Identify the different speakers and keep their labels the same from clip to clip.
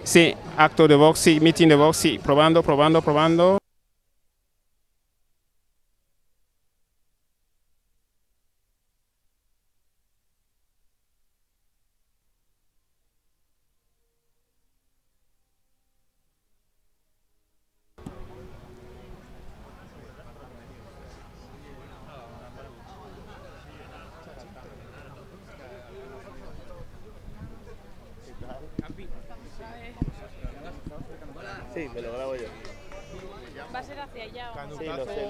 Speaker 1: Sí, acto de Vox, sí, meeting de Vox, sí, probando, probando, probando.
Speaker 2: Sí, me lo grabo yo.
Speaker 3: Va a ser hacia allá.
Speaker 2: Sí, lo sé.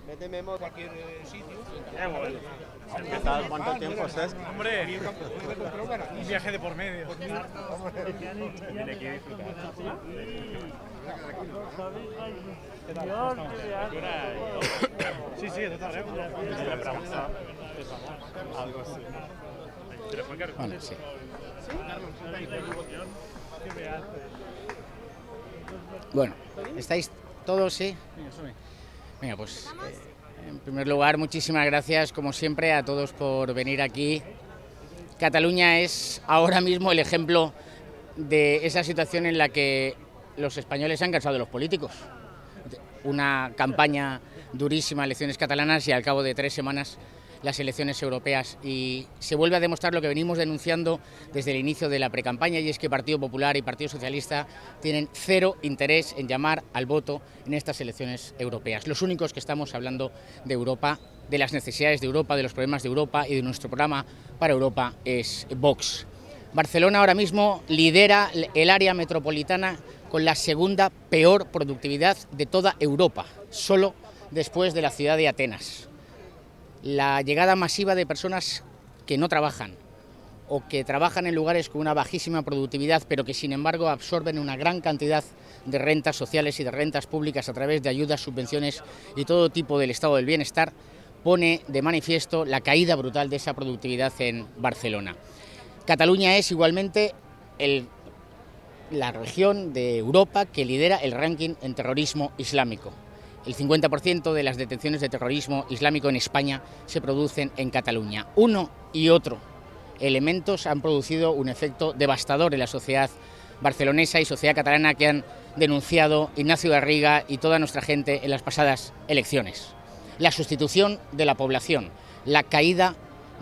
Speaker 2: Méteme a cualquier sitio. ¿Qué tal? ¿Cuánto tiempo es?
Speaker 4: Hombre, un viaje de por medio. Viene aquí a disfrutar. Sí, sí, eso está algo así.
Speaker 5: Bueno, sí. Bueno, ¿estáis todos? Sí. Venga, pues en primer lugar, muchísimas gracias, como siempre, a todos por venir aquí. Cataluña es ahora mismo el ejemplo de esa situación en la que los españoles se han cansado de los políticos. Una campaña durísima, elecciones catalanas, y al cabo de 3 semanas las elecciones europeas, y se vuelve a demostrar lo que venimos denunciando desde el inicio de la precampaña, y es que Partido Popular y Partido Socialista tienen cero interés en llamar al voto en estas elecciones europeas. Los únicos que estamos hablando de Europa, de las necesidades de Europa, de los problemas de Europa y de nuestro programa para Europa es Vox. Barcelona ahora mismo lidera el área metropolitana con la segunda peor productividad de toda Europa, solo después de la ciudad de Atenas. La llegada masiva de personas que no trabajan o que trabajan en lugares con una bajísima productividad, pero que sin embargo absorben una gran cantidad de rentas sociales y de rentas públicas a través de ayudas, subvenciones y todo tipo del estado del bienestar, pone de manifiesto la caída brutal de esa productividad en Barcelona. Cataluña es igualmente la región de Europa que lidera el ranking en terrorismo islámico. El 50% de las detenciones de terrorismo islámico en España se producen en Cataluña. Uno y otro elementos han producido un efecto devastador en la sociedad barcelonesa y sociedad catalana, que han denunciado Ignacio Garriga y toda nuestra gente en las pasadas elecciones. La sustitución de la población, la caída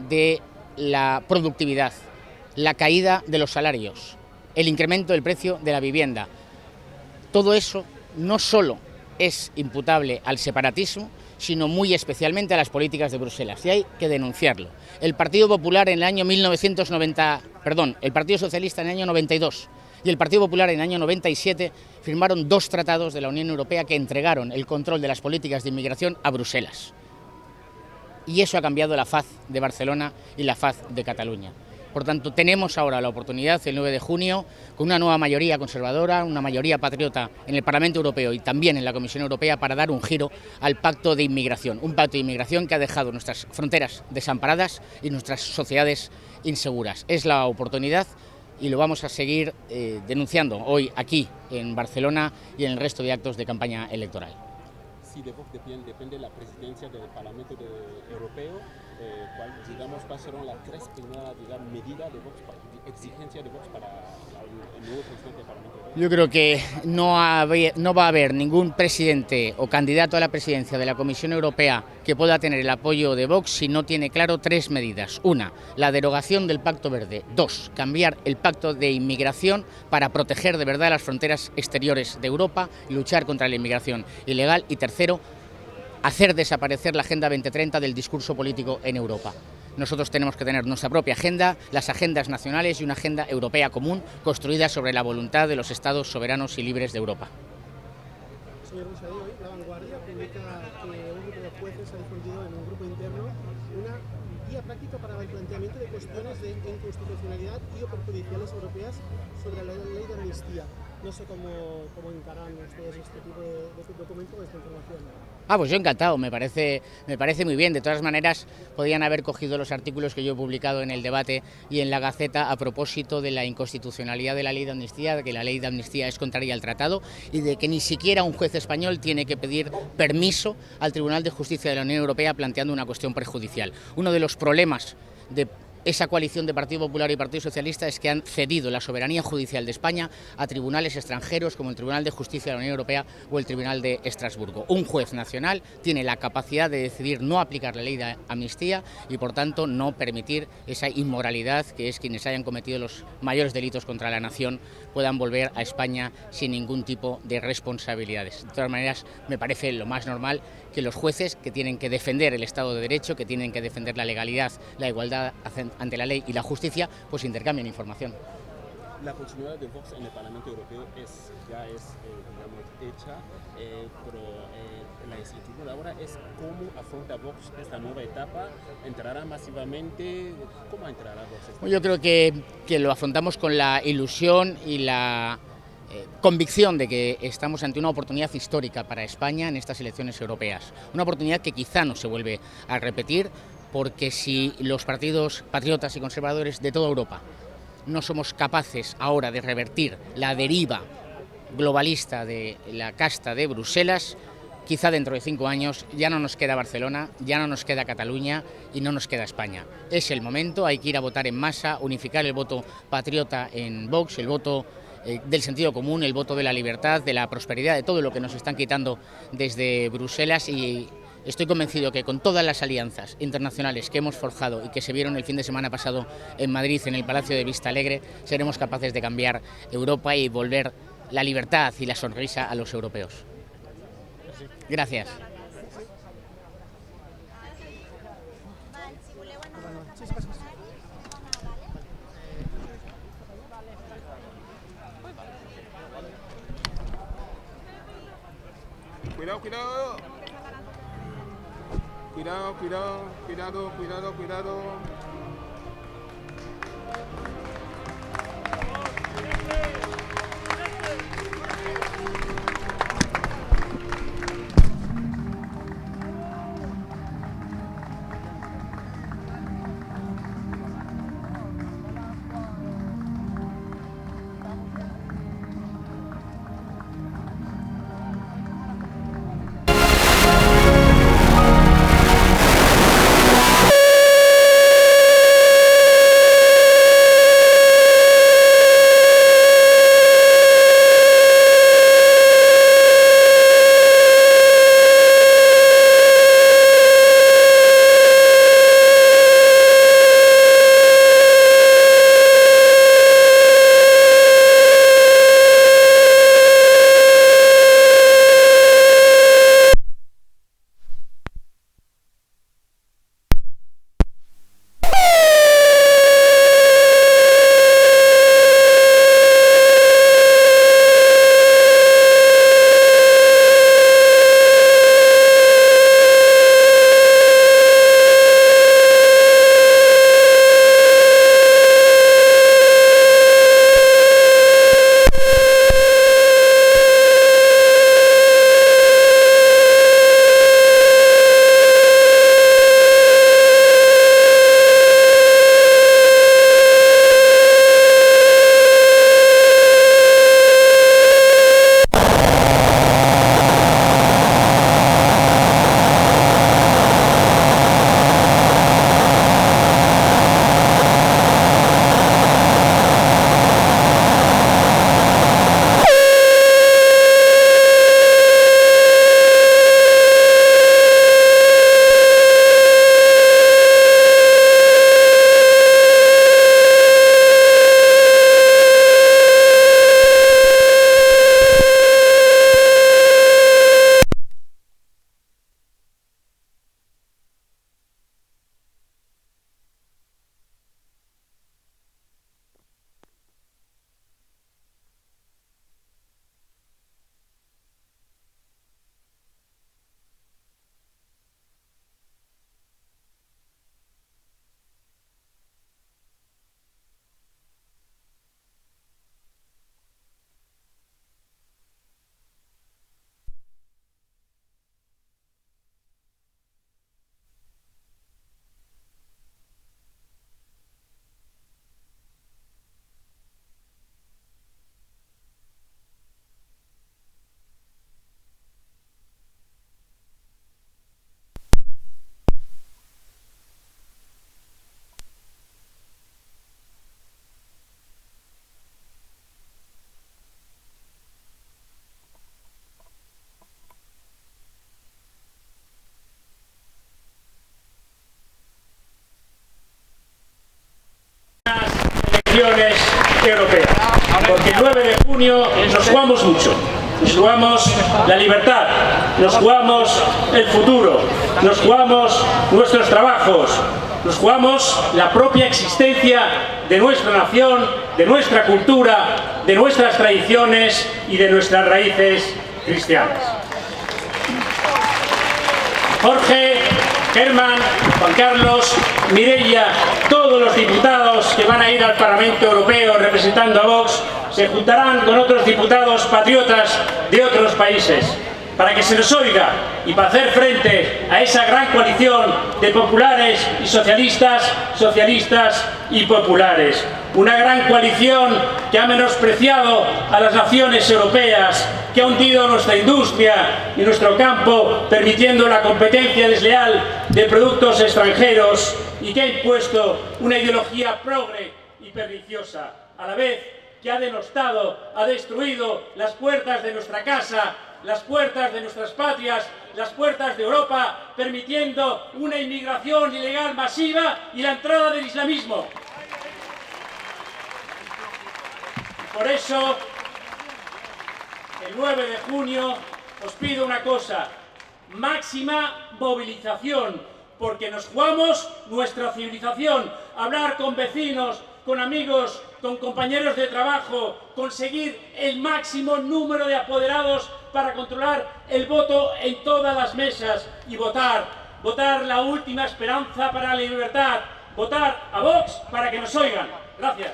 Speaker 5: de la productividad, la caída de los salarios, el incremento del precio de la vivienda. Todo eso no solo es imputable al separatismo, sino muy especialmente a las políticas de Bruselas, y hay que denunciarlo. El Partido Popular en el año el Partido Socialista en el año 92 y el Partido Popular en el año 97 firmaron 2 tratados de la Unión Europea que entregaron el control de las políticas de inmigración a Bruselas. Y eso ha cambiado la faz de Barcelona y la faz de Cataluña. Por tanto, tenemos ahora la oportunidad, el 9 de junio, con una nueva mayoría conservadora, una mayoría patriota en el Parlamento Europeo y también en la Comisión Europea, para dar un giro al pacto de inmigración. Un pacto de inmigración que ha dejado nuestras fronteras desamparadas y nuestras sociedades inseguras. Es la oportunidad y lo vamos a seguir denunciando hoy aquí en Barcelona y en el resto de actos de campaña electoral.
Speaker 6: Si de Vox depende la presidencia del Parlamento Europeo, ¿cuáles serán las 3 primeras medidas de Vox, exigencia de Vox para el nuevo presidente del Parlamento Europeo?
Speaker 5: Yo creo que no va a haber ningún presidente o candidato a la presidencia de la Comisión Europea que pueda tener el apoyo de Vox si no tiene claro 3 medidas. 1, la derogación del Pacto Verde. 2, cambiar el pacto de inmigración para proteger de verdad las fronteras exteriores de Europa y luchar contra la inmigración ilegal. Y 3, hacer desaparecer la Agenda 2030 del discurso político en Europa. Nosotros tenemos que tener nuestra propia agenda, las agendas nacionales y una agenda europea común construida sobre la voluntad de los Estados soberanos y libres de Europa.
Speaker 7: Señor Buixadé, hoy La Vanguardia publica que un grupo de jueces ha difundido en un grupo interno una guía práctica para el planteamiento de cuestiones de inconstitucionalidad y o perjudiciales europeas sobre la ley de amnistía. No sé cómo encaran ustedes este tipo de documento o esta información.
Speaker 5: Pues yo encantado, me parece muy bien. De todas maneras, podían haber cogido los artículos que yo he publicado en El Debate y en La Gaceta a propósito de la inconstitucionalidad de la ley de amnistía, de que la ley de amnistía es contraria al tratado y de que ni siquiera un juez español tiene que pedir permiso al Tribunal de Justicia de la Unión Europea planteando una cuestión prejudicial. Uno de los problemas de esa coalición de Partido Popular y Partido Socialista es que han cedido la soberanía judicial de España a tribunales extranjeros como el Tribunal de Justicia de la Unión Europea o el Tribunal de Estrasburgo. Un juez nacional tiene la capacidad de decidir no aplicar la ley de amnistía y, por tanto, no permitir esa inmoralidad que es quienes hayan cometido los mayores delitos contra la nación puedan volver a España sin ningún tipo de responsabilidades. De todas maneras, me parece lo más normal que los jueces, que tienen que defender el Estado de Derecho, que tienen que defender la legalidad, la igualdad ante la ley y la justicia, pues intercambien información.
Speaker 6: La continuidad de Vox en el Parlamento Europeo ya es hecha, pero la incertidumbre ahora es cómo afronta Vox esta nueva etapa. ¿Entrará masivamente? ¿Cómo entrará Vox?
Speaker 5: Yo creo que lo afrontamos con la ilusión y la convicción de que estamos ante una oportunidad histórica para España en estas elecciones europeas. Una oportunidad que quizá no se vuelve a repetir, porque si los partidos patriotas y conservadores de toda Europa no somos capaces ahora de revertir la deriva globalista de la casta de Bruselas, quizá dentro de 5 años ya no nos queda Barcelona, ya no nos queda Cataluña y no nos queda España. Es el momento, hay que ir a votar en masa, unificar el voto patriota en Vox, el voto del sentido común, el voto de la libertad, de la prosperidad, de todo lo que nos están quitando desde Bruselas, y estoy convencido que con todas las alianzas internacionales que hemos forjado y que se vieron el fin de semana pasado en Madrid, en el Palacio de Vista Alegre, seremos capaces de cambiar Europa y volver la libertad y la sonrisa a los europeos. Gracias.
Speaker 1: Cuidado, cuidado. Cuidado, cuidado, cuidado, cuidado, cuidado.
Speaker 8: europea. Porque el 9 de junio nos jugamos mucho. Nos jugamos la libertad, nos jugamos el futuro, nos jugamos nuestros trabajos, nos jugamos la propia existencia de nuestra nación, de nuestra cultura, de nuestras tradiciones y de nuestras raíces cristianas. Jorge, Germán, Juan Carlos, Mireia, todos los diputados que van a ir al Parlamento Europeo representando a Vox se juntarán con otros diputados patriotas de otros países para que se nos oiga y para hacer frente a esa gran coalición de populares y socialistas, socialistas y populares. Una gran coalición que ha menospreciado a las naciones europeas, que ha hundido nuestra industria y nuestro campo, permitiendo la competencia desleal de productos extranjeros y que ha impuesto una ideología progre y perniciosa, a la vez que ha denostado, ha destruido las puertas de nuestra casa, las puertas de nuestras patrias, las puertas de Europa, permitiendo una inmigración ilegal masiva y la entrada del islamismo. Por eso, el 9 de junio os pido una cosa: máxima movilización, porque nos jugamos nuestra civilización, hablar con vecinos, con amigos, con compañeros de trabajo, conseguir el máximo número de apoderados para controlar el voto en todas las mesas y votar la última esperanza para la libertad, votar a Vox para que nos oigan. Gracias.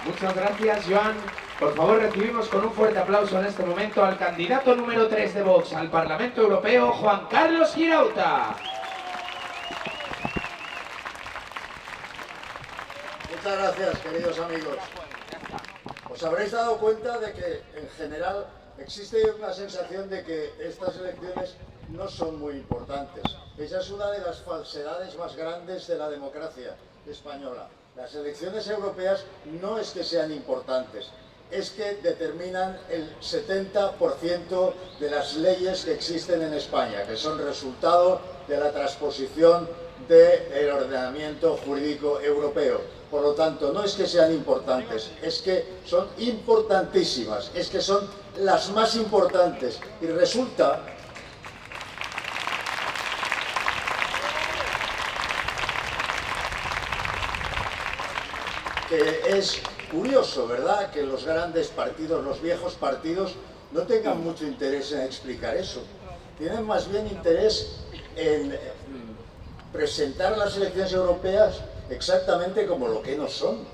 Speaker 9: Muchas gracias, Joan. Por favor, recibimos con un fuerte aplauso en este momento al candidato número 3 de Vox al Parlamento Europeo, Juan Carlos Girauta.
Speaker 10: Muchas gracias, queridos amigos. Os habréis dado cuenta de que, en general, existe una sensación de que estas elecciones no son muy importantes. Esa es una de las falsedades más grandes de la democracia española. Las elecciones europeas no es que sean importantes, es que determinan el 70% de las leyes que existen en España, que son resultado de la transposición del ordenamiento jurídico europeo. Por lo tanto, no es que sean importantes, es que son importantísimas, es que son las más importantes. Y resulta que es curioso, ¿verdad?, que los grandes partidos, los viejos partidos, no tengan mucho interés en explicar eso. Tienen más bien interés en presentar las elecciones europeas exactamente como lo que no son,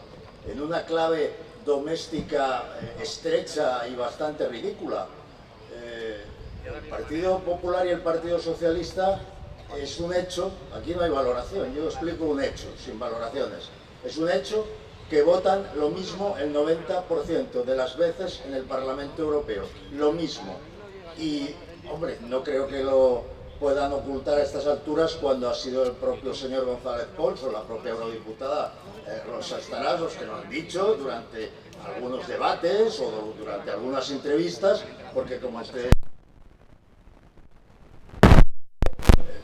Speaker 10: en una clave doméstica estrecha y bastante ridícula. El Partido Popular y el Partido Socialista es un hecho, aquí no hay valoración, yo explico un hecho, sin valoraciones. Es un hecho que votan lo mismo el 90% de las veces en el Parlamento Europeo, lo mismo. Y, hombre, no creo que lo puedan ocultar a estas alturas cuando ha sido el propio señor González Pons o la propia eurodiputada Rosa Estaràs los que lo han dicho durante algunos debates o durante algunas entrevistas, porque como ustedes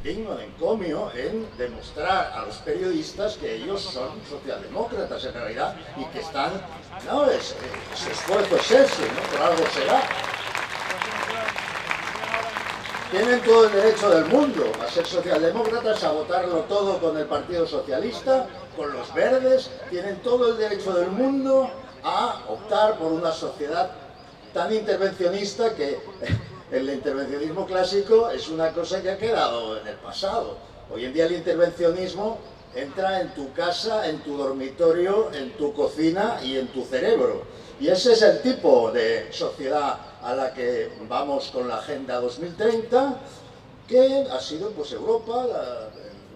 Speaker 10: digno de encomio en demostrar a los periodistas que ellos son socialdemócratas en realidad y que están, no, su esfuerzo es ese, ¿no?, por algo será. Tienen todo el derecho del mundo a ser socialdemócratas, a votarlo todo con el Partido Socialista, con los verdes, tienen todo el derecho del mundo a optar por una sociedad tan intervencionista que el intervencionismo clásico es una cosa que ha quedado en el pasado. Hoy en día el intervencionismo entra en tu casa, en tu dormitorio, en tu cocina y en tu cerebro. Y ese es el tipo de sociedad a la que vamos con la Agenda 2030, que ha sido pues Europa,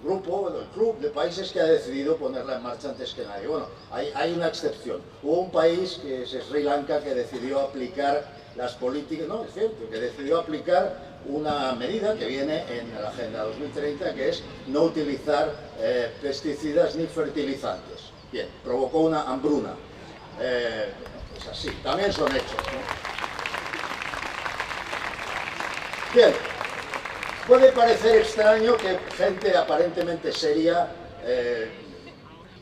Speaker 10: el club de países que ha decidido ponerla en marcha antes que nadie. Bueno, hay una excepción. Hubo un país, que es Sri Lanka, que decidió aplicar las políticas, no, es cierto, que decidió aplicar una medida que viene en la Agenda 2030, que es no utilizar pesticidas ni fertilizantes. Bien, provocó una hambruna. Es así, también son hechos, ¿no? Bien, Puede parecer extraño que gente aparentemente seria,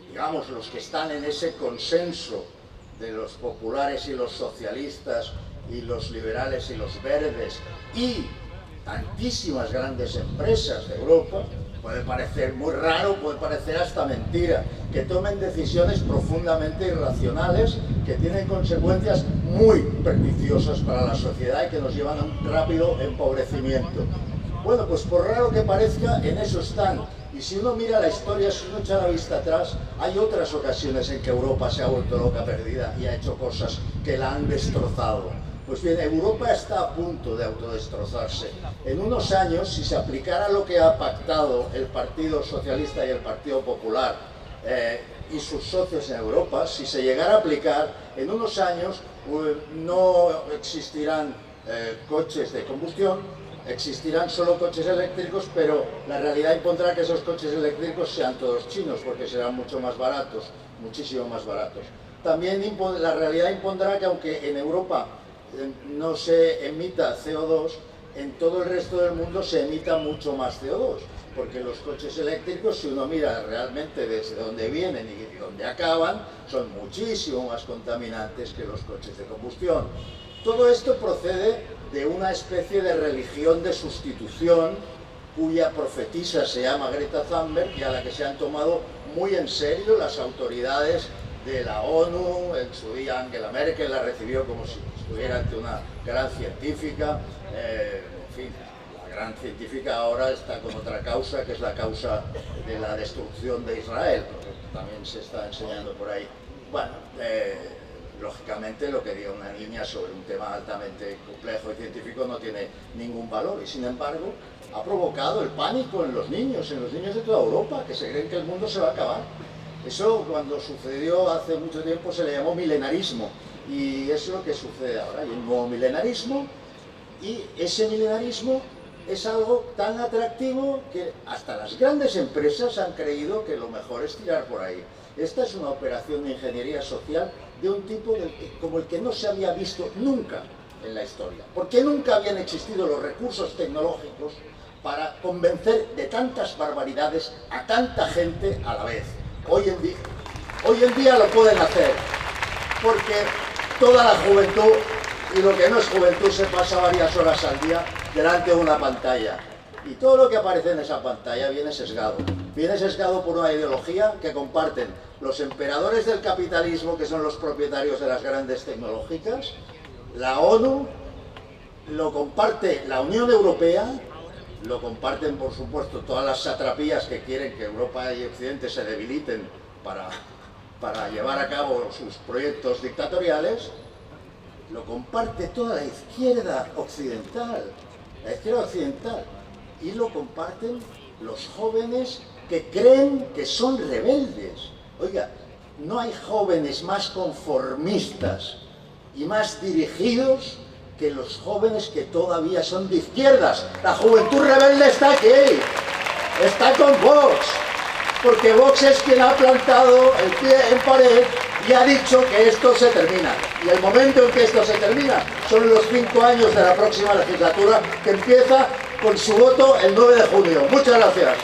Speaker 10: digamos, los que están en ese consenso de los populares y los socialistas y los liberales y los verdes y tantísimas grandes empresas de Europa, puede parecer muy raro, puede parecer hasta mentira, que tomen decisiones profundamente irracionales que tienen consecuencias muy perniciosas para la sociedad y que nos llevan a un rápido empobrecimiento. Bueno, pues por raro que parezca, en eso están. Y si uno mira la historia, si uno echa la vista atrás, hay otras ocasiones en que Europa se ha vuelto loca perdida y ha hecho cosas que la han destrozado. Pues bien, Europa está a punto de autodestrozarse. En unos años, si se aplicara lo que ha pactado el Partido Socialista y el Partido Popular y sus socios en Europa, si se llegara a aplicar, en unos años no existirán coches de combustión, existirán solo coches eléctricos, pero la realidad impondrá que esos coches eléctricos sean todos chinos, porque serán mucho más baratos, muchísimo más baratos. También la realidad impondrá que aunque en Europa no se emita CO2, en todo el resto del mundo se emita mucho más CO2, porque los coches eléctricos, si uno mira realmente desde dónde vienen y dónde acaban, son muchísimo más contaminantes que los coches de combustión. Todo esto procede de una especie de religión de sustitución cuya profetisa se llama Greta Thunberg y a la que se han tomado muy en serio las autoridades de la ONU. En su día Angela Merkel la recibió como si estuviera ante una gran científica. En fin, la gran científica ahora está con otra causa, que es la causa de la destrucción de Israel, porque también se está enseñando por ahí. Bueno, lógicamente lo que diga una niña sobre un tema altamente complejo y científico no tiene ningún valor y sin embargo ha provocado el pánico en los niños de toda Europa, que se creen que el mundo se va a acabar. Eso cuando sucedió hace mucho tiempo se le llamó milenarismo y eso es lo que sucede ahora. Hay un nuevo milenarismo y ese milenarismo es algo tan atractivo que hasta las grandes empresas han creído que lo mejor es tirar por ahí. Esta es una operación de ingeniería social de un tipo como el que no se había visto nunca en la historia, porque nunca habían existido los recursos tecnológicos para convencer de tantas barbaridades a tanta gente a la vez. Hoy en día lo pueden hacer, porque toda la juventud, y lo que no es juventud, se pasa varias horas al día delante de una pantalla. Y todo lo que aparece en esa pantalla viene sesgado. Viene sesgado por una ideología que comparten los emperadores del capitalismo, que son los propietarios de las grandes tecnológicas, la ONU, lo comparte la Unión Europea, lo comparten por supuesto todas las satrapías que quieren que Europa y Occidente se debiliten para llevar a cabo sus proyectos dictatoriales, lo comparte toda la izquierda occidental, y lo comparten los jóvenes que creen que son rebeldes. Oiga, no hay jóvenes más conformistas y más dirigidos que los jóvenes que todavía son de izquierdas. La juventud rebelde está aquí, está con Vox, porque Vox es quien ha plantado el pie en pared y ha dicho que esto se termina. Y el momento en que esto se termina son los 5 años de la próxima legislatura, que empieza con su voto el 9 de junio. Muchas gracias.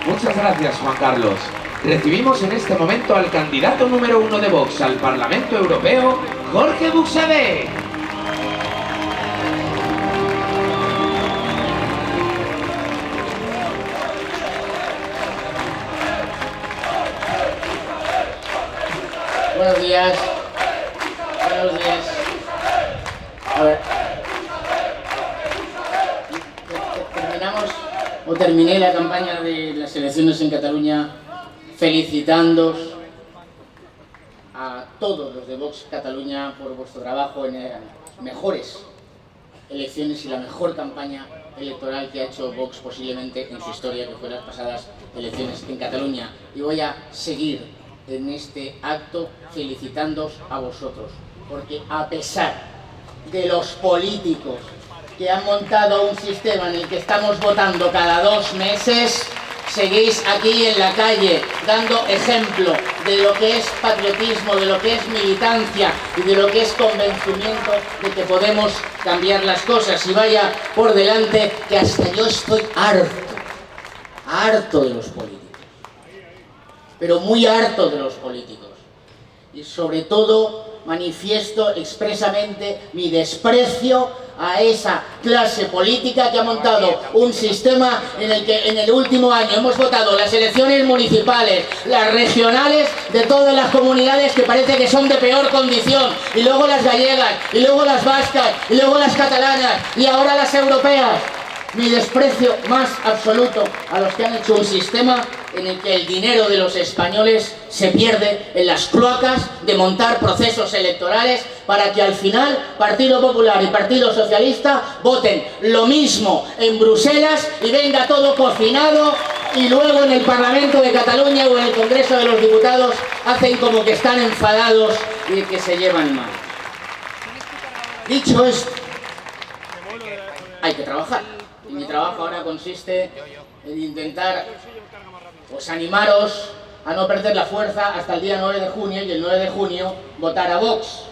Speaker 9: Muchas gracias, Juan Carlos. Recibimos en este momento al candidato número 1 de Vox al Parlamento Europeo, Jorge Buxadé.
Speaker 5: Buenos días. Buenos días. A ver. Terminé la campaña de las elecciones en Cataluña felicitándoos a todos los de Vox Cataluña por vuestro trabajo en las mejores elecciones y la mejor campaña electoral que ha hecho Vox posiblemente en su historia, que fue las pasadas elecciones en Cataluña. Y voy a seguir en este acto felicitándoos a vosotros, porque a pesar de los políticos que han montado un sistema en el que estamos votando cada 2 meses, seguís aquí en la calle dando ejemplo de lo que es patriotismo, de lo que es militancia y de lo que es convencimiento de que podemos cambiar las cosas. Y vaya por delante que hasta yo estoy harto de los políticos, pero muy harto de los políticos. Y sobre todo manifiesto expresamente mi desprecio a esa clase política que ha montado un sistema en el que en el último año hemos votado las elecciones municipales, las regionales de todas las comunidades que parece que son de peor condición, y luego las gallegas, y luego las vascas, y luego las catalanas, y ahora las europeas. Mi desprecio más absoluto a los que han hecho un sistema en el que el dinero de los españoles se pierde en las cloacas de montar procesos electorales para que al final Partido Popular y Partido Socialista voten lo mismo en Bruselas y venga todo cocinado, y luego en el Parlamento de Cataluña o en el Congreso de los Diputados hacen como que están enfadados y que se llevan mal. Dicho esto, hay que trabajar. Y mi trabajo ahora consiste en intentar animaros a no perder la fuerza hasta el día 9 de junio y el 9 de junio votar a Vox.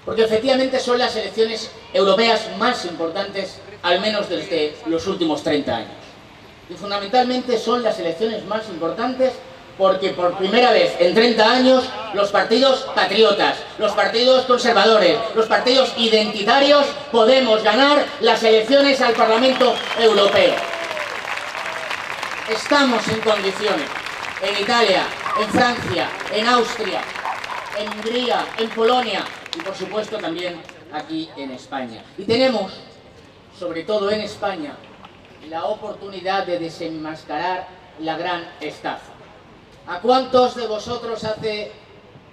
Speaker 5: Porque efectivamente son las elecciones europeas más importantes, al menos desde los últimos 30 años. Y fundamentalmente son las elecciones más importantes porque por primera vez en 30 años los partidos patriotas, los partidos conservadores, los partidos identitarios podemos ganar las elecciones al Parlamento Europeo. Estamos en condiciones, en Italia, en Francia, en Austria, en Hungría, en Polonia y por supuesto también aquí en España. Y tenemos, sobre todo en España, la oportunidad de desenmascarar la gran estafa. ¿A cuántos de vosotros hace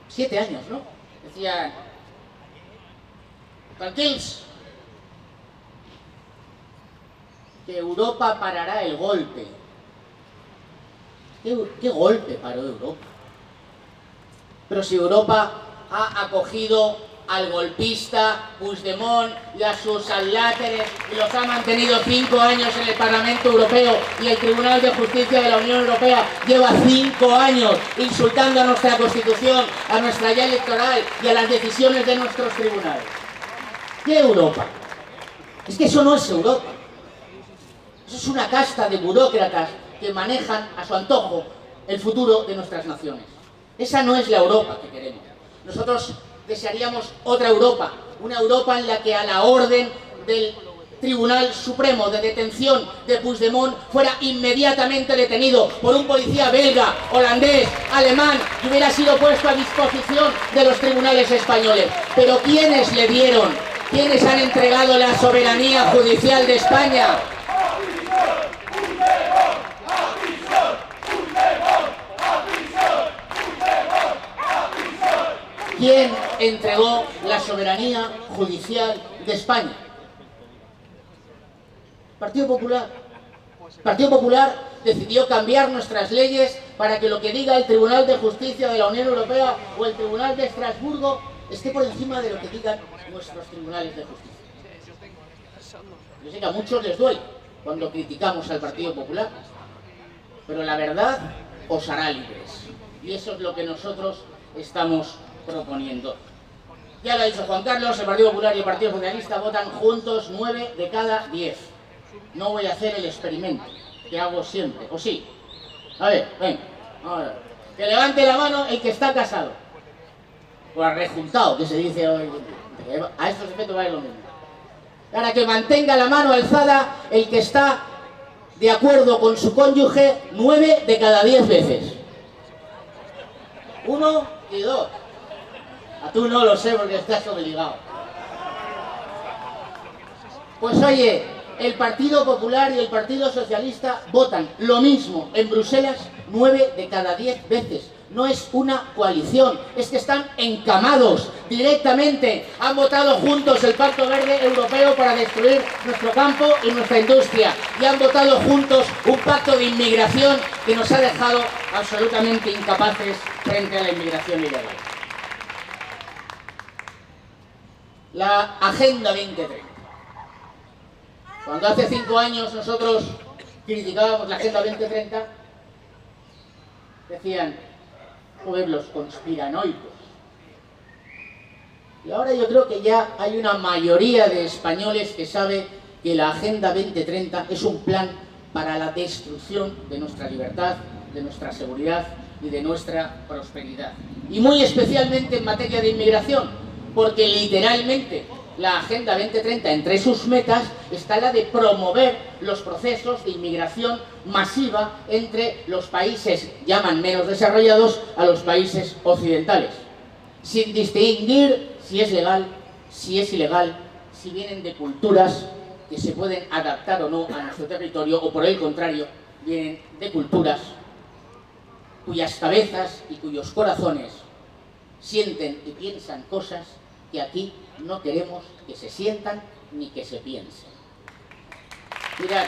Speaker 5: 7 años, no? Decían, tranquilos, que Europa parará el golpe? ¿Qué golpe paró Europa? Pero si Europa ha acogido al golpista Puigdemont y a sus adláteres y los ha mantenido 5 años en el Parlamento Europeo, y el Tribunal de Justicia de la Unión Europea lleva 5 años insultando a nuestra Constitución, a nuestra ley electoral y a las decisiones de nuestros tribunales. ¿Qué Europa? Es que eso no es Europa. Eso es una casta de burócratas que manejan a su antojo el futuro de nuestras naciones. Esa no es la Europa que queremos. Nosotros desearíamos otra Europa, una Europa en la que a la orden del Tribunal Supremo de detención de Puigdemont fuera inmediatamente detenido por un policía belga, holandés, alemán, y hubiera sido puesto a disposición de los tribunales españoles. Pero ¿quiénes le dieron? ¿Quiénes han entregado la soberanía judicial de España? ¿Quién entregó la soberanía judicial de España? Partido Popular. El Partido Popular decidió cambiar nuestras leyes para que lo que diga el Tribunal de Justicia de la Unión Europea o el Tribunal de Estrasburgo esté por encima de lo que digan nuestros tribunales de justicia. Yo sé que a muchos les duele cuando criticamos al Partido Popular, pero la verdad os hará libres. Y eso es lo que nosotros estamos proponiendo. Ya lo ha dicho Juan Carlos, el Partido Popular y el Partido Socialista votan juntos 9 de cada 10. No voy a hacer el experimento que hago siempre, ¿o sí? A ver, venga, ahora. Que levante la mano el que está casado. O arrejuntado, que se dice hoy. A estos efectos va a ir lo mismo. Ahora, que mantenga la mano alzada el que está de acuerdo con su cónyuge 9 de cada 10 veces. 1 y 2. A tú no lo sé porque estás obligado. Pues oye, el Partido Popular y el Partido Socialista votan lo mismo en Bruselas 9 de cada 10 veces. No es una coalición, es que están encamados directamente. Han votado juntos el Pacto Verde Europeo para destruir nuestro campo y nuestra industria. Y han votado juntos un pacto de inmigración que nos ha dejado absolutamente incapaces frente a la inmigración ilegal. La Agenda 2030. Cuando hace 5 años nosotros criticábamos la Agenda 2030, decían, joder, los conspiranoicos. Y ahora yo creo que ya hay una mayoría de españoles que sabe que la Agenda 2030 es un plan para la destrucción de nuestra libertad, de nuestra seguridad y de nuestra prosperidad. Y muy especialmente en materia de inmigración, porque literalmente la Agenda 2030, entre sus metas, está la de promover los procesos de inmigración masiva entre los países, llaman menos desarrollados, a los países occidentales, sin distinguir si es legal, si es ilegal, si vienen de culturas que se pueden adaptar o no a nuestro territorio, o por el contrario, vienen de culturas cuyas cabezas y cuyos corazones sienten y piensan cosas que aquí no queremos que se sientan ni que se piensen. Mirad,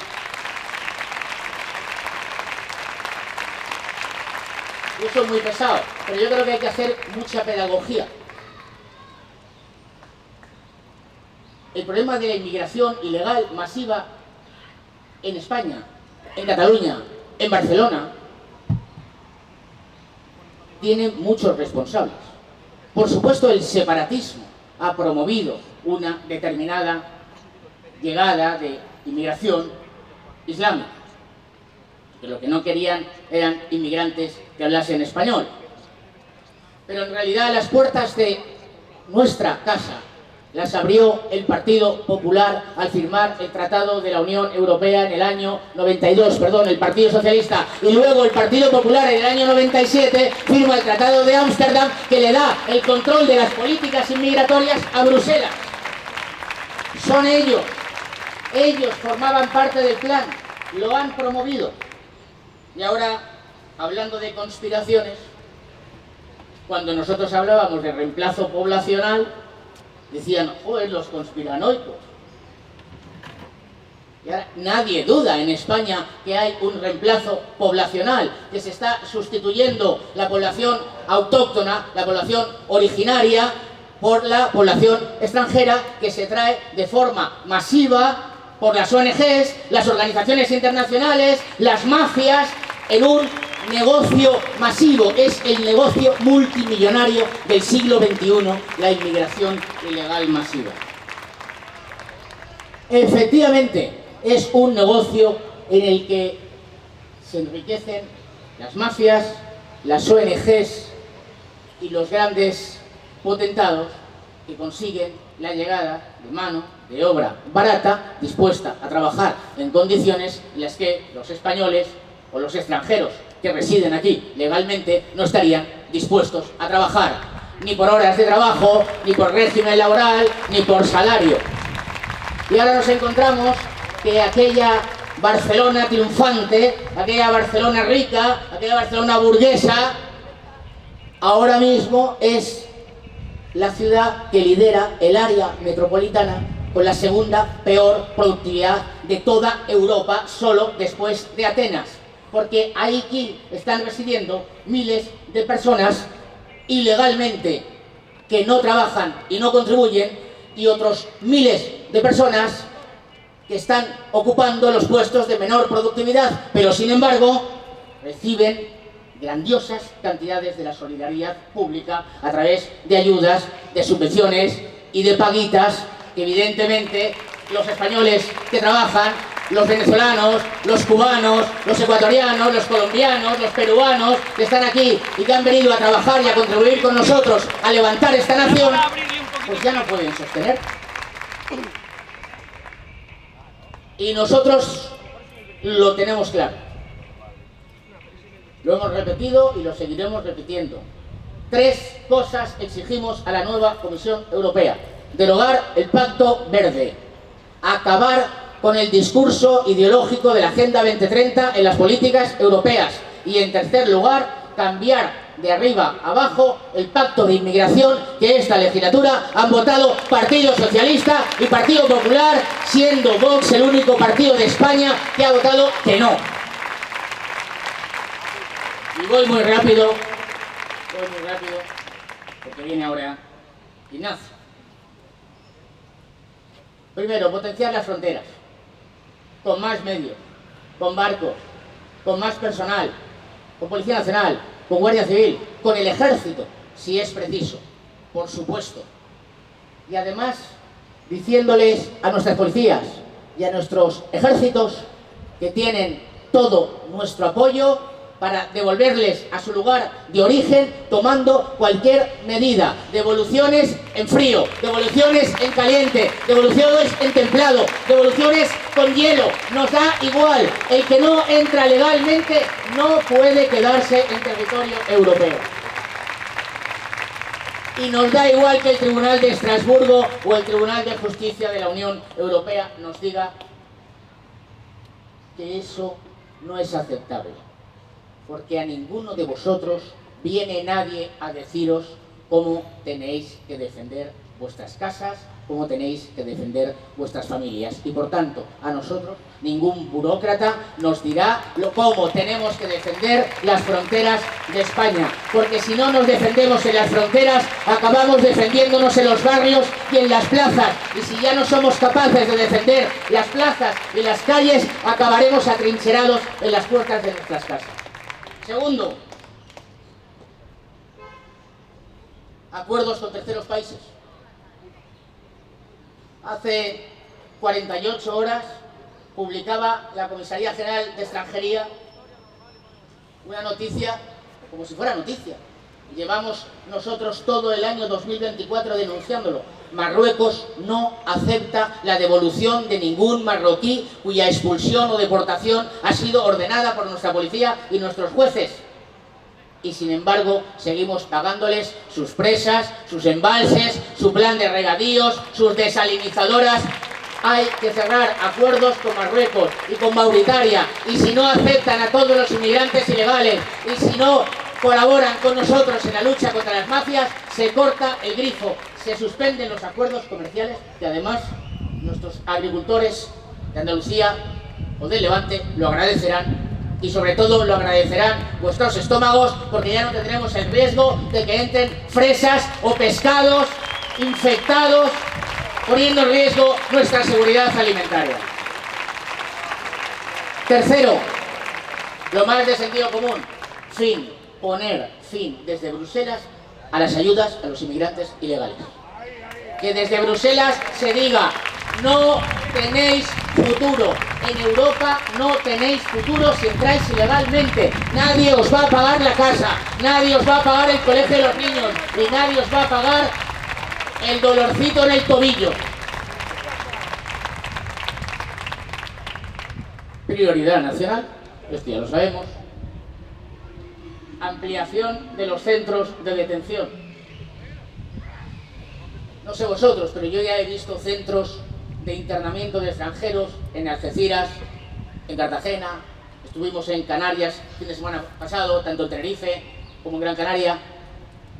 Speaker 5: yo soy muy pesado, pero yo creo que hay que hacer mucha pedagogía. El problema de la inmigración ilegal masiva en España, en Cataluña, en Barcelona, tiene muchos responsables. Por supuesto, el separatismo ha promovido una determinada llegada de inmigración islámica, que lo que no querían eran inmigrantes que hablasen español. Pero en realidad las puertas de nuestra casa las abrió el Partido Popular al firmar el Tratado de la Unión Europea en el año 92, el Partido Socialista, y luego el Partido Popular en el año 97 firma el Tratado de Ámsterdam, que le da el control de las políticas inmigratorias a Bruselas. Son ellos formaban parte del plan, lo han promovido. Y ahora, hablando de conspiraciones, cuando nosotros hablábamos de reemplazo poblacional, decían, joder, los conspiranoicos. Y ahora nadie duda en España que hay un reemplazo poblacional, que se está sustituyendo la población autóctona, la población originaria, por la población extranjera que se trae de forma masiva por las ONGs, las organizaciones internacionales, las mafias, en un negocio masivo. Es el negocio multimillonario del siglo XXI, la inmigración ilegal masiva. Efectivamente, es un negocio en el que se enriquecen las mafias, las ONGs y los grandes potentados que consiguen la llegada de mano de obra barata, dispuesta a trabajar en condiciones en las que los españoles o los extranjeros que residen aquí legalmente no estarían dispuestos a trabajar, ni por horas de trabajo, ni por régimen laboral, ni por salario. Y ahora nos encontramos que aquella Barcelona triunfante, aquella Barcelona rica, aquella Barcelona burguesa, ahora mismo es la ciudad que lidera el área metropolitana con la segunda peor productividad de toda Europa, solo después de Atenas. Porque aquí están residiendo miles de personas ilegalmente que no trabajan y no contribuyen, y otros miles de personas que están ocupando los puestos de menor productividad, pero sin embargo reciben grandiosas cantidades de la solidaridad pública a través de ayudas, de subvenciones y de paguitas que evidentemente los españoles que trabajan, los venezolanos, los cubanos, los ecuatorianos, los colombianos, los peruanos que están aquí y que han venido a trabajar y a contribuir con nosotros a levantar esta nación, pues ya no pueden sostener. Y nosotros lo tenemos claro. Lo hemos repetido y lo seguiremos repitiendo. 3 cosas exigimos a la nueva Comisión Europea: derogar el Pacto Verde, acabar con el discurso ideológico de la Agenda 2030 en las políticas europeas y, en tercer lugar, cambiar de arriba abajo el pacto de inmigración que esta legislatura han votado Partido Socialista y Partido Popular, siendo Vox el único partido de España que ha votado que no. Y voy muy rápido, porque viene ahora Ignacio. Primero, potenciar las fronteras, con más medios, con barcos, con más personal, con Policía Nacional, con Guardia Civil, con el Ejército, si es preciso, por supuesto. Y además, diciéndoles a nuestras policías y a nuestros ejércitos que tienen todo nuestro apoyo para devolverles a su lugar de origen, tomando cualquier medida. Devoluciones en frío, devoluciones en caliente, devoluciones en templado, devoluciones con hielo. Nos da igual. El que no entra legalmente no puede quedarse en territorio europeo. Y nos da igual que el Tribunal de Estrasburgo o el Tribunal de Justicia de la Unión Europea nos diga que eso no es aceptable. Porque a ninguno de vosotros viene nadie a deciros cómo tenéis que defender vuestras casas, cómo tenéis que defender vuestras familias. Y por tanto, a nosotros ningún burócrata nos dirá cómo tenemos que defender las fronteras de España. Porque si no nos defendemos en las fronteras, acabamos defendiéndonos en los barrios y en las plazas. Y si ya no somos capaces de defender las plazas y las calles, acabaremos atrincherados en las puertas de nuestras casas. Segundo, acuerdos con terceros países. Hace 48 horas publicaba la Comisaría General de Extranjería una noticia, como si fuera noticia. Llevamos nosotros todo el año 2024 denunciándolo. Marruecos no acepta la devolución de ningún marroquí cuya expulsión o deportación ha sido ordenada por nuestra policía y nuestros jueces. Y sin embargo, seguimos pagándoles sus presas, sus embalses, su plan de regadíos, sus desalinizadoras. Hay que cerrar acuerdos con Marruecos y con Mauritania. Y si no aceptan a todos los inmigrantes ilegales, y si no colaboran con nosotros en la lucha contra las mafias, se corta el grifo, se suspenden los acuerdos comerciales que además nuestros agricultores de Andalucía o del Levante lo agradecerán. Y sobre todo lo agradecerán vuestros estómagos, porque ya no tendremos el riesgo de que entren fresas o pescados infectados, poniendo en riesgo nuestra seguridad alimentaria. Tercero, lo más de sentido común, poner fin desde Bruselas a las ayudas a los inmigrantes ilegales. Que desde Bruselas se diga: no tenéis futuro, en Europa no tenéis futuro si entráis ilegalmente. Nadie os va a pagar la casa, nadie os va a pagar el colegio de los niños y nadie os va a pagar el dolorcito en el tobillo. Prioridad nacional, esto ya lo sabemos. Ampliación de los centros de detención. No sé vosotros, pero yo ya he visto centros de internamiento de extranjeros en Algeciras, en Cartagena, estuvimos en Canarias el fin de semana pasado, tanto en Tenerife como en Gran Canaria,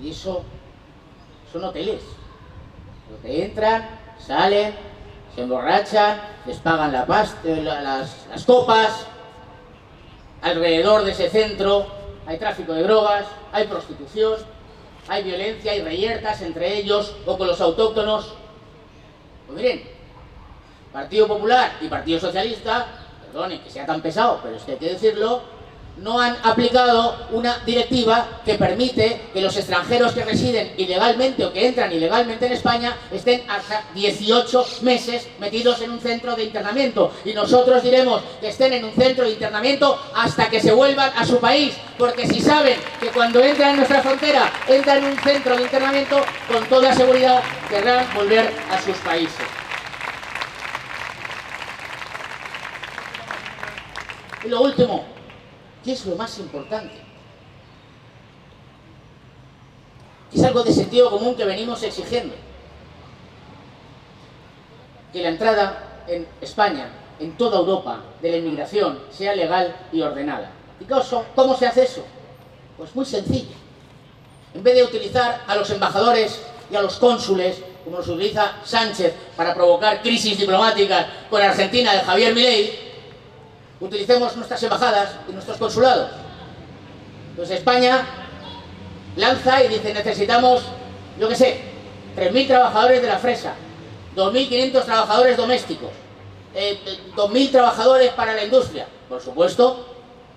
Speaker 5: y eso son hoteles. Los que entran, salen, se emborrachan, les pagan las copas. Alrededor de ese centro hay tráfico de drogas, hay prostitución, hay violencia, hay reyertas entre ellos o con los autóctonos. Pues miren, Partido Popular y Partido Socialista, perdone que sea tan pesado, pero es que hay que decirlo, no han aplicado una directiva que permite que los extranjeros que residen ilegalmente o que entran ilegalmente en España estén hasta 18 meses metidos en un centro de internamiento. Y nosotros diremos que estén en un centro de internamiento hasta que se vuelvan a su país, porque si saben que cuando entran en nuestra frontera entran en un centro de internamiento, con toda seguridad querrán volver a sus países. Y lo último, ¿qué es lo más importante? Es algo de sentido común que venimos exigiendo. Que la entrada en España, en toda Europa, de la inmigración sea legal y ordenada. ¿Y cómo se hace eso? Pues muy sencillo. En vez de utilizar a los embajadores y a los cónsules, como los utiliza Sánchez para provocar crisis diplomáticas con Argentina de Javier Milei, utilicemos nuestras embajadas y nuestros consulados. Pues España lanza y dice: necesitamos, yo qué sé, 3.000 trabajadores de la fresa, 2.500 trabajadores domésticos, 2.000 trabajadores para la industria. Por supuesto,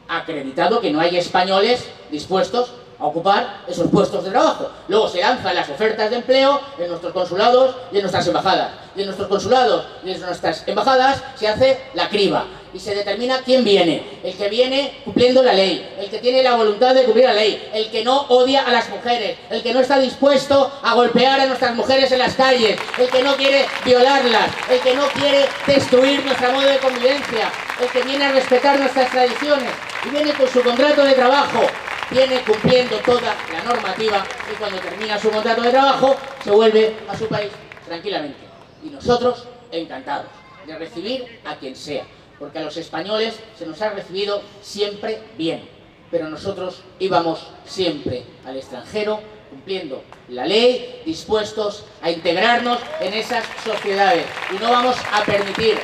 Speaker 5: acreditado que no hay españoles dispuestos a ocupar esos puestos de trabajo. Luego se lanzan las ofertas de empleo en nuestros consulados y en nuestras embajadas. Y en nuestros consulados y en nuestras embajadas se hace la criba y se determina quién viene. El que viene cumpliendo la ley, el que tiene la voluntad de cumplir la ley, el que no odia a las mujeres, el que no está dispuesto a golpear a nuestras mujeres en las calles, el que no quiere violarlas, el que no quiere destruir nuestro modo de convivencia, el que viene a respetar nuestras tradiciones y viene con su contrato de trabajo, viene cumpliendo toda la normativa y cuando termina su contrato de trabajo se vuelve a su país tranquilamente. Y nosotros encantados de recibir a quien sea, porque a los españoles se nos ha recibido siempre bien, pero nosotros íbamos siempre al extranjero cumpliendo la ley, dispuestos a integrarnos en esas sociedades y no vamos a permitir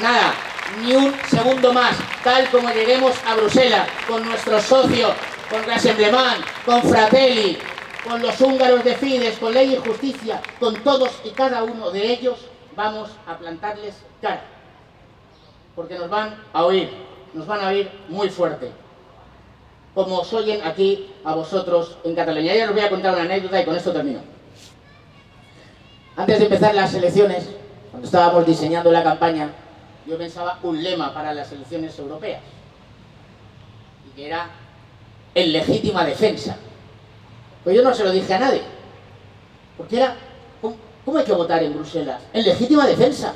Speaker 5: nada, ni un segundo más, tal como lleguemos a Bruselas con nuestros socios, con Rassemblement, con Fratelli, con los húngaros de Fidesz, con Ley y Justicia, con todos y cada uno de ellos, vamos a plantarles cara. Porque nos van a oír muy fuerte. Como os oyen aquí a vosotros en Cataluña. Ya os voy a contar una anécdota y con esto termino. Antes de empezar las elecciones, cuando estábamos diseñando la campaña, yo pensaba un lema para las elecciones europeas. Y que era en legítima defensa. Pues yo no se lo dije a nadie. Porque era, ¿cómo hay que votar en Bruselas? En legítima defensa.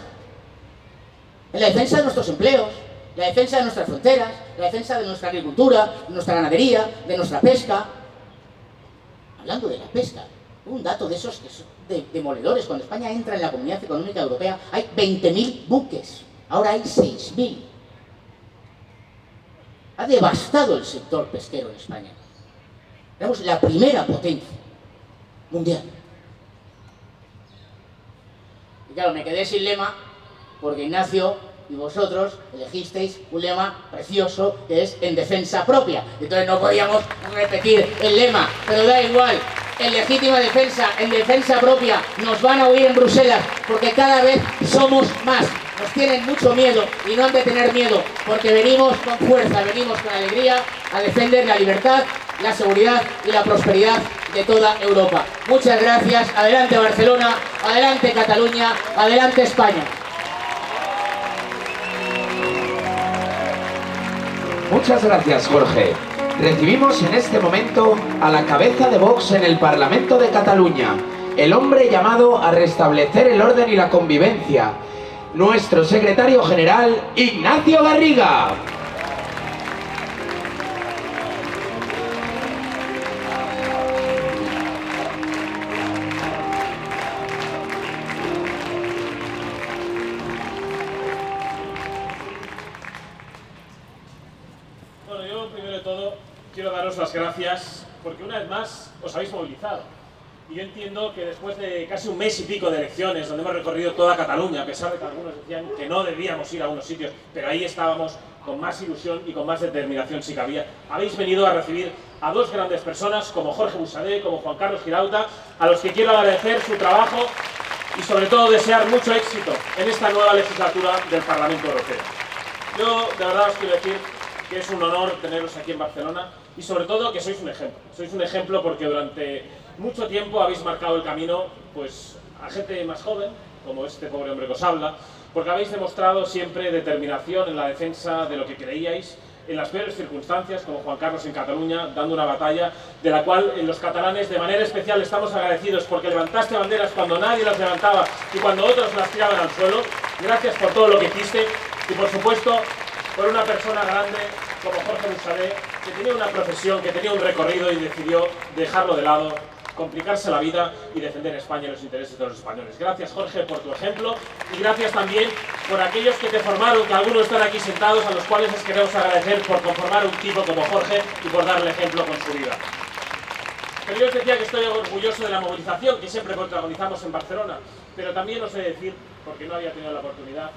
Speaker 5: En la defensa de nuestros empleos, la defensa de nuestras fronteras, la defensa de nuestra agricultura, de nuestra ganadería, de nuestra pesca. Hablando de la pesca, un dato de esos que son demoledores. Cuando España entra en la Comunidad Económica Europea hay 20.000 buques, ahora hay 6.000. Ha devastado el sector pesquero en España. Éramos la primera potencia mundial. Y claro, me quedé sin lema porque Ignacio y vosotros elegisteis un lema precioso que es en defensa propia. Entonces no podíamos repetir el lema, pero da igual. En legítima defensa, en defensa propia, nos van a oír en Bruselas porque cada vez somos más. Nos tienen mucho miedo y no han de tener miedo porque venimos con fuerza, venimos con alegría a defender la libertad, la seguridad y la prosperidad de toda Europa. Muchas gracias. Adelante Barcelona, adelante Cataluña, adelante España.
Speaker 9: Muchas gracias, Jorge. Recibimos en este momento a la cabeza de Vox en el Parlamento de Cataluña, el hombre llamado a restablecer el orden y la convivencia, nuestro secretario general, Ignacio Garriga.
Speaker 2: Bueno, yo primero de todo quiero daros las gracias porque una vez más os habéis movilizado. Y yo entiendo que después de casi un mes y pico de elecciones, donde hemos recorrido toda Cataluña, a pesar de que algunos decían que no debíamos ir a unos sitios, pero ahí estábamos con más ilusión y con más determinación si cabía, habéis venido a recibir a dos grandes personas como Jorge Buxadé, como Juan Carlos Girauta, a los que quiero agradecer su trabajo y sobre todo desear mucho éxito en esta nueva legislatura del Parlamento Europeo. Yo de verdad os quiero decir que es un honor teneros aquí en Barcelona y sobre todo que sois un ejemplo. Sois un ejemplo porque durante mucho tiempo habéis marcado el camino pues, a gente más joven, como este pobre hombre que os habla, porque habéis demostrado siempre determinación en la defensa de lo que creíais, en las peores circunstancias, como Juan Carlos en Cataluña, dando una batalla de la cual los catalanes de manera especial estamos agradecidos porque levantaste banderas cuando nadie las levantaba y cuando otros las tiraban al suelo. Gracias por todo lo que hiciste y por supuesto por una persona grande como Jorge Buxadé, que tenía una profesión, que tenía un recorrido y decidió dejarlo de lado, complicarse la vida y defender España y los intereses de los españoles. Gracias, Jorge, por tu ejemplo y gracias también por aquellos que te formaron, que algunos están aquí sentados, a los cuales les queremos agradecer por conformar un tipo como Jorge y por darle ejemplo con su vida. Pero yo os decía que estoy orgulloso de la movilización que siempre protagonizamos en Barcelona, pero también os he de decir, porque no había tenido la oportunidad,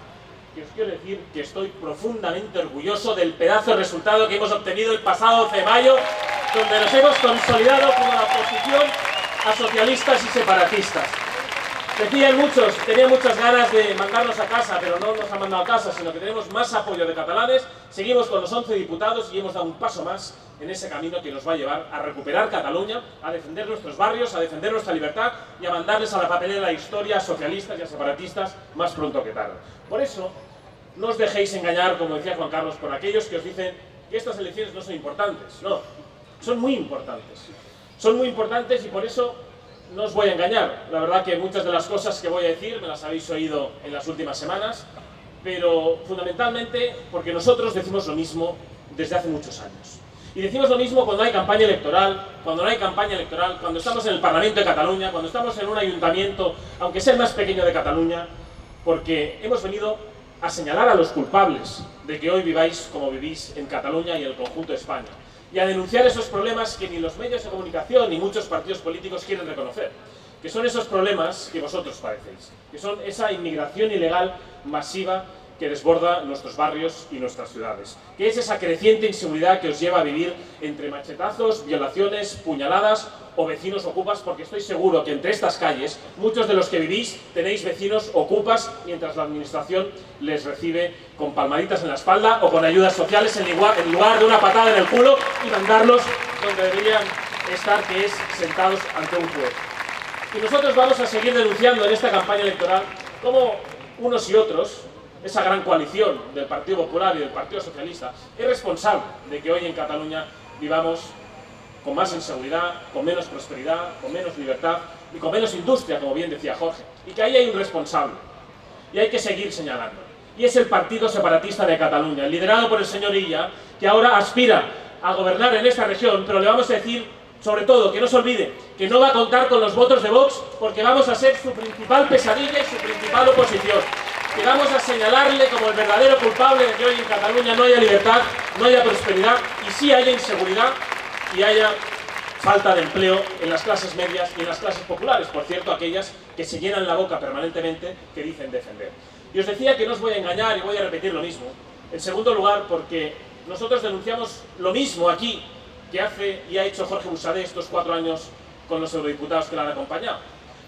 Speaker 2: que os quiero decir que estoy profundamente orgulloso del pedazo de resultado que hemos obtenido el pasado 12 de mayo, donde nos hemos consolidado como la oposición a socialistas y separatistas. Decían muchos, tenían muchas ganas de mandarnos a casa, pero no nos han mandado a casa, sino que tenemos más apoyo de catalanes. Seguimos con los 11 diputados y hemos dado un paso más en ese camino que nos va a llevar a recuperar Cataluña, a defender nuestros barrios, a defender nuestra libertad y a mandarles a la papelera la historia a socialistas y a separatistas más pronto que tarde. Por eso, no os dejéis engañar, como decía Juan Carlos, por aquellos que os dicen que estas elecciones no son importantes. No, son muy importantes. Son muy importantes y por eso no os voy a engañar. La verdad que muchas de las cosas que voy a decir me las habéis oído en las últimas semanas, pero fundamentalmente porque nosotros decimos lo mismo desde hace muchos años. Y decimos lo mismo cuando hay campaña electoral, cuando no hay campaña electoral, cuando estamos en el Parlamento de Cataluña, cuando estamos en un ayuntamiento, aunque sea el más pequeño de Cataluña, porque hemos venido a señalar a los culpables de que hoy viváis como vivís en Cataluña y en el conjunto de España, y a denunciar esos problemas que ni los medios de comunicación ni muchos partidos políticos quieren reconocer, que son esos problemas que vosotros padecéis, que son esa inmigración ilegal masiva que desborda nuestros barrios y nuestras ciudades, que es esa creciente inseguridad que os lleva a vivir entre machetazos, violaciones, puñaladas o vecinos ocupas, porque estoy seguro que entre estas calles, muchos de los que vivís tenéis vecinos ocupas, mientras la administración les recibe con palmaditas en la espalda o con ayudas sociales en lugar de una patada en el culo y mandarlos donde deberían estar, que es sentados ante un juez. Y nosotros vamos a seguir denunciando en esta campaña electoral cómo unos y otros, esa gran coalición del Partido Popular y del Partido Socialista, es responsable de que hoy en Cataluña vivamos con más inseguridad, con menos prosperidad, con menos libertad y con menos industria, como bien decía Jorge. Y que ahí hay un responsable, y hay que seguir señalando. Y es el Partido Separatista de Cataluña, liderado por el señor Illa, que ahora aspira a gobernar en esta región, pero le vamos a decir, sobre todo, que no se olvide, que no va a contar con los votos de Vox, porque vamos a ser su principal pesadilla y su principal oposición. Que vamos a señalarle como el verdadero culpable de que hoy en Cataluña no haya libertad, no haya prosperidad y sí haya inseguridad y haya falta de empleo en las clases medias y en las clases populares, por cierto, aquellas que se llenan la boca permanentemente que dicen defender. Y os decía que no os voy a engañar y voy a repetir lo mismo. En segundo lugar, porque nosotros denunciamos lo mismo aquí que hace y ha hecho Jorge Buxadé estos 4 años con los eurodiputados que le han acompañado.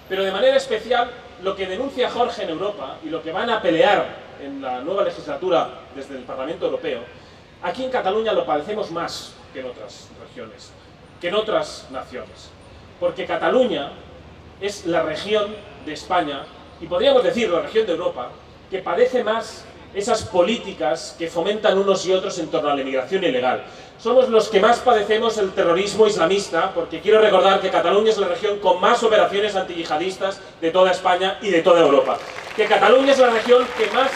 Speaker 2: Pero de manera especial, lo que denuncia Jorge en Europa y lo que van a pelear en la nueva legislatura desde el Parlamento Europeo, aquí en Cataluña lo padecemos más que en otras regiones, que en otras naciones. Porque Cataluña es la región de España, y podríamos decir la región de Europa, que padece más esas políticas que fomentan unos y otros en torno a la inmigración ilegal. Somos los que más padecemos el terrorismo islamista, porque quiero recordar que Cataluña es la región con más operaciones antiyihadistas de toda España y de toda Europa. Que Cataluña es la región que más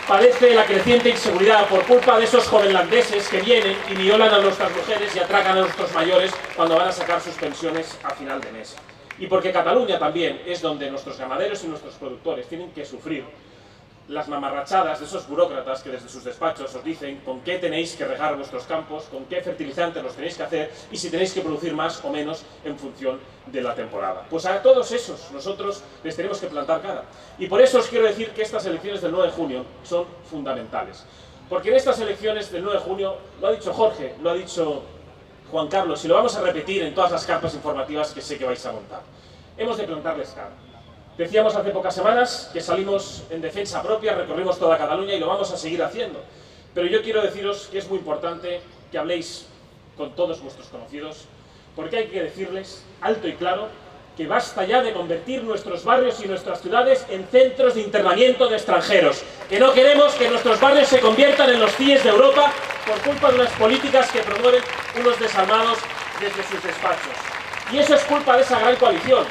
Speaker 2: padece la creciente inseguridad por culpa de esos jovenlandeses que vienen y violan a nuestras mujeres y atracan a nuestros mayores cuando van a sacar sus pensiones a final de mes. Y porque Cataluña también es donde nuestros ganaderos y nuestros productores tienen que sufrir las mamarrachadas de esos burócratas que desde sus despachos os dicen con qué tenéis que regar vuestros campos, con qué fertilizantes los tenéis que hacer y si tenéis que producir más o menos en función de la temporada. Pues a todos esos nosotros les tenemos que plantar cara. Y por eso os quiero decir que estas elecciones del 9 de junio son fundamentales. Porque en estas elecciones del 9 de junio, lo ha dicho Jorge, lo ha dicho Juan Carlos, y lo vamos a repetir en todas las carpas informativas que sé que vais a montar. Hemos de plantarles cara. Decíamos hace pocas semanas que salimos en defensa propia, recorrimos toda Cataluña y lo vamos a seguir haciendo. Pero yo quiero deciros que es muy importante que habléis con todos vuestros conocidos, porque hay que decirles alto y claro que basta ya de convertir nuestros barrios y nuestras ciudades en centros de internamiento de extranjeros. Que no queremos que nuestros barrios se conviertan en los CIEs de Europa por culpa de unas políticas que promueven unos desalmados desde sus despachos. Y eso es culpa de esa gran coalición.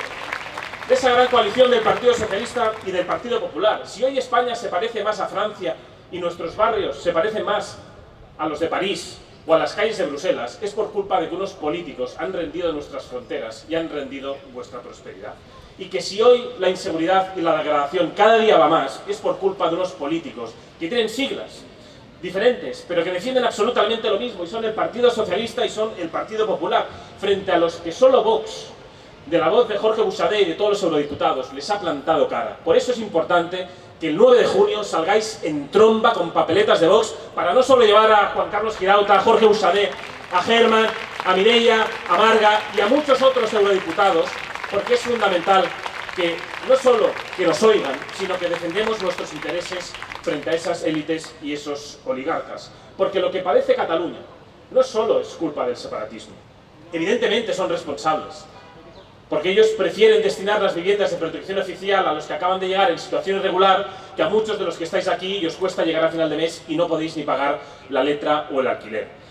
Speaker 2: De esa gran coalición del Partido Socialista y del Partido Popular. Si hoy España se parece más a Francia y nuestros barrios se parecen más a los de París o a las calles de Bruselas, es por culpa de que unos políticos han rendido nuestras fronteras y han rendido vuestra prosperidad. Y que si hoy la inseguridad y la degradación cada día va más, es por culpa de unos políticos que tienen siglas diferentes, pero que defienden absolutamente lo mismo, y son el Partido Socialista y son el Partido Popular, frente a los que solo Vox, de la voz de Jorge Buxadé y de todos los eurodiputados, les ha plantado cara. Por eso es importante que el 9 de junio salgáis en tromba con papeletas de Vox para no solo llevar a Juan Carlos Girauta, a Jorge Buxadé, a Herman, a Mireia, a Marga y a muchos otros eurodiputados, porque es fundamental que no solo que nos oigan, sino que defendemos nuestros intereses frente a esas élites y esos oligarcas. Porque lo que padece Cataluña no solo es culpa del separatismo. Evidentemente son responsables, porque ellos prefieren destinar las viviendas de protección oficial a los que acaban de llegar en situación irregular que a muchos de los que estáis aquí y os cuesta llegar a final de mes y no podéis ni pagar la letra o el alquiler.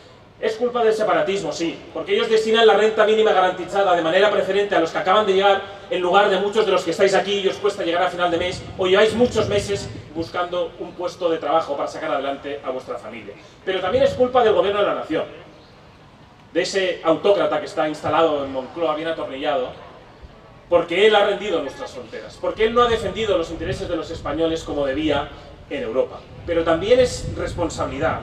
Speaker 2: Es culpa del separatismo, sí, porque ellos destinan la renta mínima garantizada de manera preferente a los que acaban de llegar en lugar de muchos de los que estáis aquí y os cuesta llegar a final de mes o lleváis muchos meses buscando un puesto de trabajo para sacar adelante a vuestra familia. Pero también es culpa del gobierno de la nación, de ese autócrata que está instalado en Moncloa bien atornillado, porque él ha rendido nuestras fronteras, porque él no ha defendido los intereses de los españoles como debía en Europa. Pero también es responsabilidad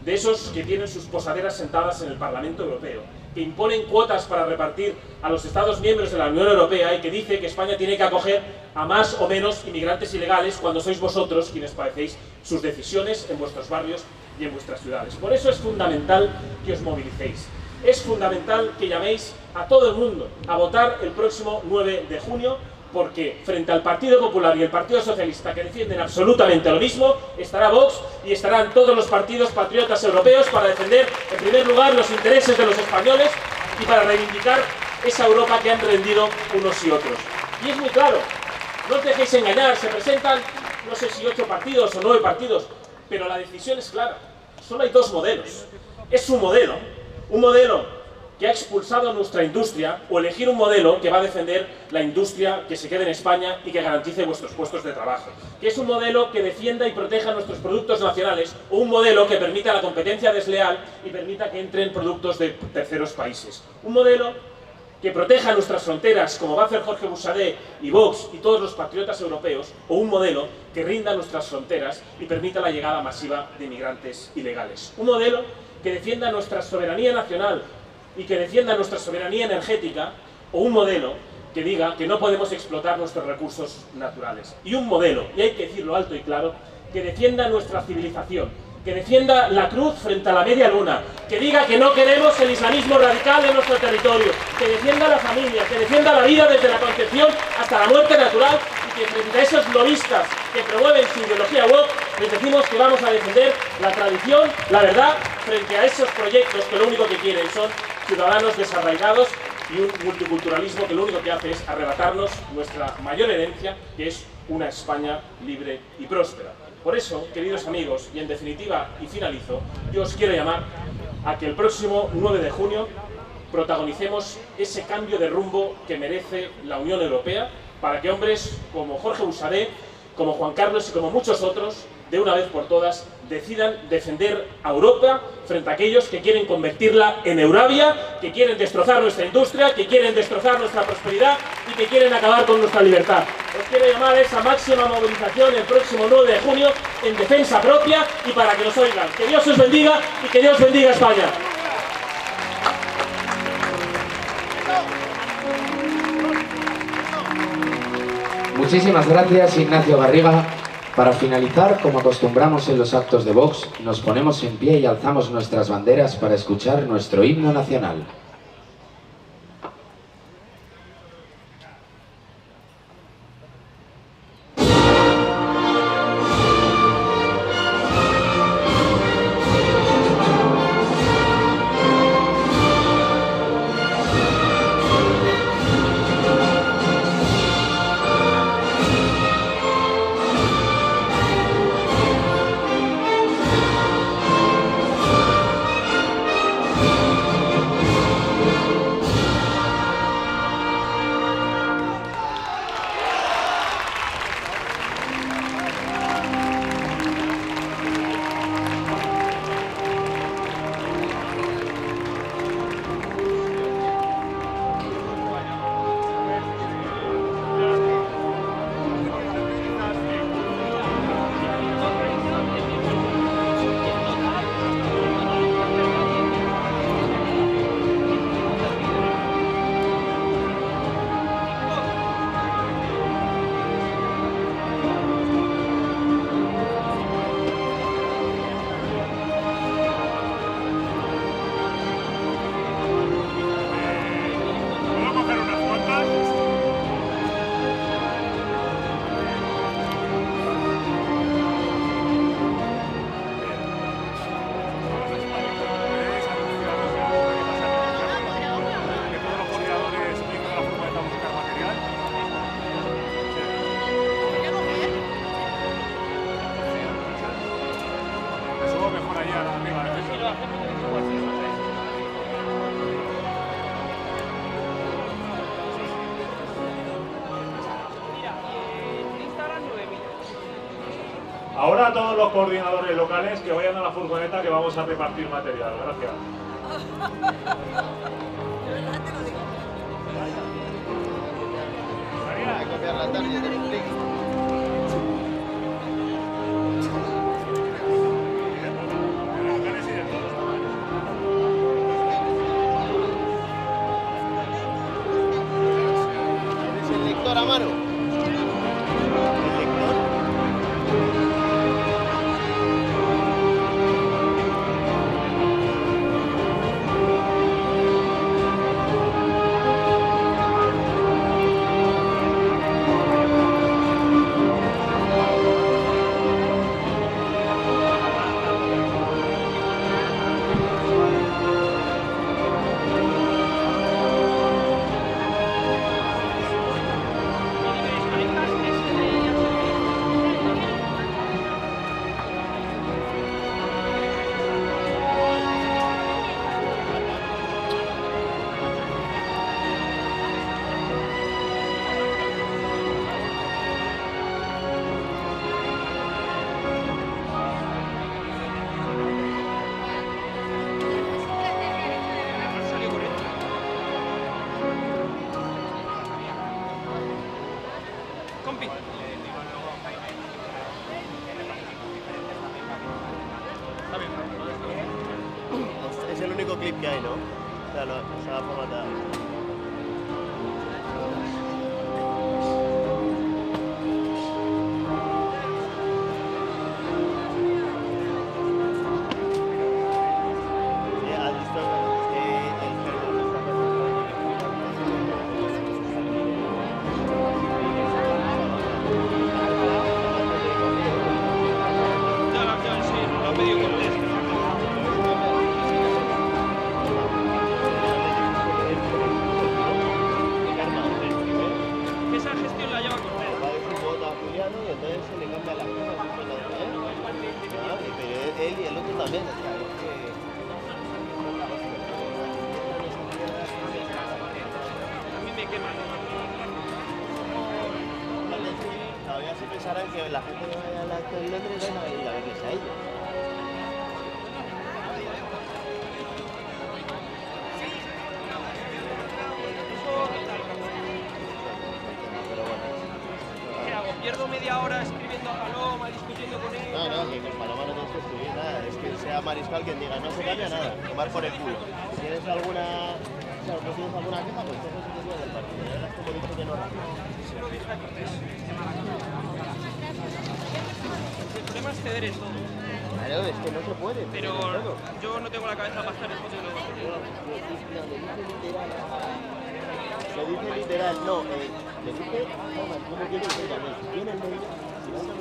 Speaker 2: de esos que tienen sus posaderas sentadas en el Parlamento Europeo, que imponen cuotas para repartir a los Estados miembros de la Unión Europea y que dice que España tiene que acoger a más o menos inmigrantes ilegales cuando sois vosotros quienes padecéis sus decisiones en vuestros barrios y en vuestras ciudades. Por eso es fundamental que os movilicéis. Es fundamental que llaméis a todo el mundo a votar el próximo 9 de junio, porque frente al Partido Popular y el Partido Socialista, que defienden absolutamente lo mismo, estará Vox y estarán todos los partidos patriotas europeos para defender, en primer lugar, los intereses de los españoles y para reivindicar esa Europa que han rendido unos y otros. Y es muy claro, no os dejéis engañar, se presentan, no sé si 8 partidos o 9 partidos, pero la decisión es clara, solo hay 2 modelos. Es un modelo que ha expulsado a nuestra industria, o elegir un modelo que va a defender la industria que se quede en España y que garantice vuestros puestos de trabajo. Que es un modelo que defienda y proteja nuestros productos nacionales, o un modelo que permita la competencia desleal y permita que entren productos de terceros países. Un modelo que proteja nuestras fronteras, como va a hacer Jorge Buxadé y Vox y todos los patriotas europeos, o un modelo que rinda nuestras fronteras y permita la llegada masiva de inmigrantes ilegales. Un modelo que defienda nuestra soberanía nacional y que defienda nuestra soberanía energética, o un modelo que diga que no podemos explotar nuestros recursos naturales. Y un modelo, y hay que decirlo alto y claro, que defienda nuestra civilización, que defienda la cruz frente a la media luna, que diga que no queremos el islamismo radical en nuestro territorio, que defienda la familia, que defienda la vida desde la concepción hasta la muerte natural, y que frente a esos lobistas que promueven su ideología woke, les decimos que vamos a defender la tradición, la verdad, frente a esos proyectos que lo único que quieren son ciudadanos desarraigados y un multiculturalismo que lo único que hace es arrebatarnos nuestra mayor herencia, que es una España libre y próspera. Por eso, queridos amigos, y en definitiva, y finalizo, yo os quiero llamar a que el próximo 9 de junio protagonicemos ese cambio de rumbo que merece la Unión Europea, para que hombres como Jorge Buxadé, como Juan Carlos y como muchos otros, de una vez por todas, decidan defender a Europa frente a aquellos que quieren convertirla en Eurabia, que quieren destrozar nuestra industria, que quieren destrozar nuestra prosperidad y que quieren acabar con nuestra libertad. Os quiero llamar a esa máxima movilización el próximo 9 de junio en defensa propia y para que nos oigan. Que Dios os bendiga y que Dios bendiga a España.
Speaker 9: Muchísimas gracias, Ignacio Garriga. Para finalizar, como acostumbramos en los actos de Vox, nos ponemos en pie y alzamos nuestras banderas para escuchar nuestro himno nacional.
Speaker 2: Ahora a todos los coordinadores locales que vayan a la furgoneta que vamos a repartir material. Gracias.
Speaker 11: Hay que copiar la tarjeta del clic. ¿Tienes el lector a mano? Es el único clip que hay, ¿no? O sea, se ha formatado. Él y el otro también. Todavía se pensarán que la gente que vaya a la acto en Londres van a venir a verles a ellos.
Speaker 12: Pierdo media hora escribiendo a Paloma, discutiendo con él.
Speaker 11: No, que con Paloma no tienes que escribir nada. Es que sea Mariscal quien diga, no se cambia nada, tomar por el culo. Si tienes alguna, queja, pues coges y te subes del partido. Ya verás como dicho que no.
Speaker 12: Sí, lo dije a Cortés. El problema es ceder en todo.
Speaker 11: Claro, es que no se puede.
Speaker 12: Pero yo no tengo la cabeza para estar en foto de los
Speaker 11: Le dice literal, no, le dice, no me quiero ir también. Si viene el médico, si vas a